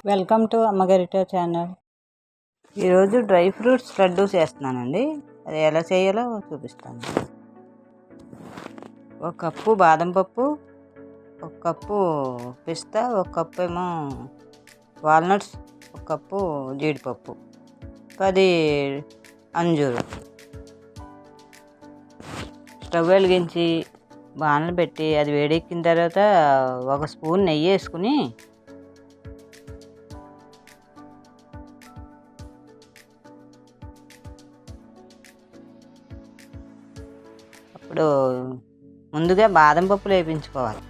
Welcome to అమ్మగారిటో channel. ఈరోజు dry fruits laddu చేస్తున్నానండి. అది ఎలా చేయాలో చూపిస్తాను. ఒక కప్పు బాదం పప్పు, ఒక కప్పు పిస్తా, ఒక కప్పు ఏమో వాల్నట్స్, ఒక కప్పు జీడిపప్పు, 10 అంజూరు. స్టవ్ వెలిగించి బాణలు పెట్టి అది వేడెక్కిన తర్వాత ఒక స్పూన్ నెయ్యి వేసుకుని ఇప్పుడు ముందుగా బాదం పప్పులు వేయించుకోవాలి.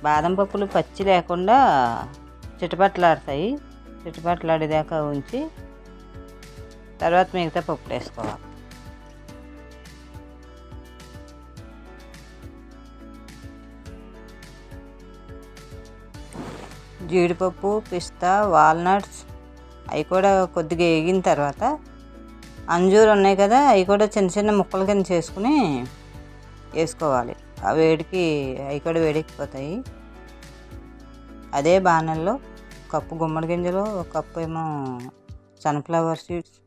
బాదం పప్పులు పచ్చి లేకుండా చిటపట్లాడతాయి. చిటపట్లాడేదాకా ఉంచి తర్వాత మిగతా పప్పులు వేసుకోవాలి. జీడిపప్పు, పిస్తా, వాల్నట్స్ అవి కూడా కొద్దిగా వేగిన తర్వాత అంజూరు ఉన్నాయి కదా, అవి కూడా చిన్న చిన్న ముక్కల కింద చేసుకుని వేసుకోవాలి. ఆ వేడికి అవి కూడా వేడెక్కిపోతాయి. అదే బాణల్లో కప్పు గుమ్మడి గింజలు, ఒక కప్పు ఏమో సన్ఫ్లవర్ సీడ్స్,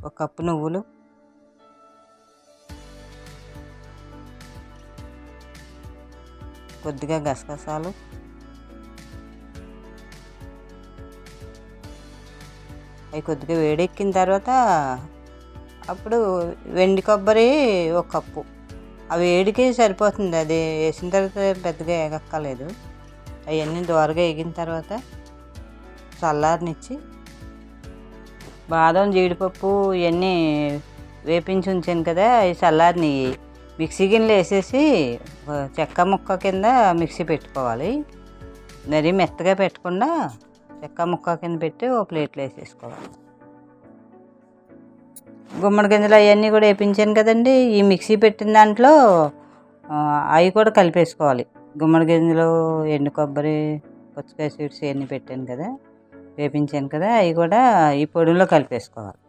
ఒక కప్పు నువ్వులు, కొద్దిగా గసగసాలు, అవి కొద్దిగా వేడెక్కిన తర్వాత అప్పుడు వెండి కొబ్బరి ఒక కప్పు. ఆ వేడికి సరిపోతుంది. అది వేసిన తర్వాత పెద్దగా ఎగక్కలేదు. అవన్నీ దోరగా వేగిన తర్వాత చల్లారనిచ్చి బాదం, జీడిపప్పు ఇవన్నీ వేపించి ఉంచాను కదా, అవి చల్లారిని మిక్సీ గిన్నెలో వేసేసి చెక్క ముక్క కింద మిక్సీ పెట్టుకోవాలి. మరీ మెత్తగా పెట్టకుండా చెక్క ముక్క కింద పెట్టి ఓ ప్లేట్లో వేసేసుకోవాలి. గుమ్మడి గింజలు అవన్నీ కూడా వేపించాను కదండి, ఈ మిక్సీ పెట్టిన దాంట్లో అవి కూడా కలిపేసుకోవాలి. గుమ్మడి గింజలు, ఎండు కొబ్బరి, పుచ్చకాయ సీడ్స్ ఇవన్నీ పెట్టాను కదా, వేపించాను కదా, అవి కూడా ఈ పొడిలో కలిపేసుకోవాలి.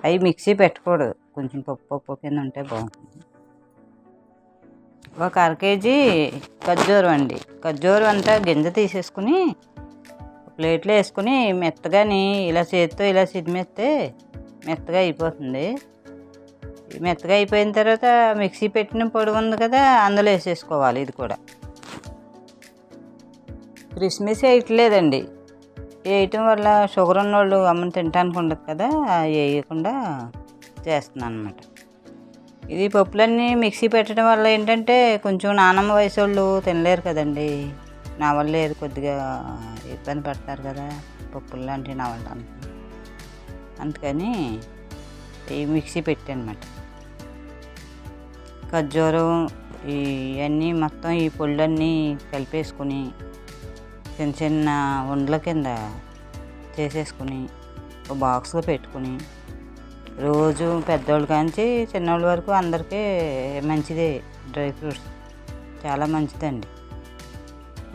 అవి మిక్సీ పెట్టకూడదు, కొంచెం పప్పు కింద ఉంటే బాగుంటుంది. ఒక 1/2 కేజీ ఖర్జూరం అండి. ఖర్జూరం అంతా గింజ తీసేసుకుని ప్లేట్లో వేసుకుని మెత్తగాని ఇలా చేతితో ఇలా చిదిమేస్తే మెత్తగా అయిపోతుంది. మెత్తగా అయిపోయిన తర్వాత మిక్సీ పెట్టిన పొడి ఉంది కదా, అందులో వేసేసుకోవాలి. ఇది కూడా క్రిస్మస్ వేయట్లేదండి. వేయటం వల్ల షుగర్ ఉన్నోళ్ళు అమ్మని తినడానికి ఉండదు కదా, వేయకుండా చేస్తున్నాను అన్నమాట. ఇది పప్పులన్నీ మిక్సీ పెట్టడం వల్ల ఏంటంటే కొంచెం నానమ్మ వయసు వాళ్ళు తినలేరు కదండి. నా వల్ల ఏది కొద్దిగా ఇబ్బంది పడతారు కదా పప్పులు లాంటివి నవ్వడానికి. అందుకని ఈ మిక్సీ పెట్టానమాట. ఖర్జూరం ఇవన్నీ మొత్తం ఈ పొళ్ళన్నీ కలిపేసుకుని చిన్న చిన్న ఉండల కింద చేసేసుకుని ఒక బాక్స్లో పెట్టుకుని రోజు పెద్దోళ్ళు కాంచి చిన్నోళ్ళ వరకు అందరికీ మంచిదే. డ్రై ఫ్రూట్స్ చాలా మంచిదండి.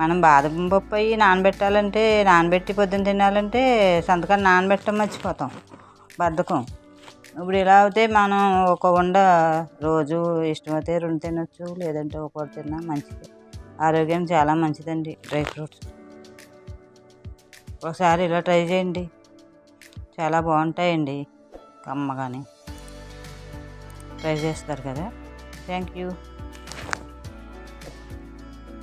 మనం బాదం పప్పు అవి నానబెట్టి పొద్దున్న తినాలంటే సంతకాన్ని నానబెట్టడం మర్చిపోతాం, బద్ధకం. ఇప్పుడు ఇలా అయితే మనం ఒక ఉండ రోజు ఇష్టమైతే 2 తినొచ్చు, లేదంటే ఒకటి తిన్నా మంచిది. ఆరోగ్యం చాలా మంచిదండి డ్రై ఫ్రూట్స్. ఒకసారి ఇలా ట్రై చేయండి, చాలా బాగుంటాయండి. కమ్మగాని ట్రై చేస్తారు కదా. Thank you.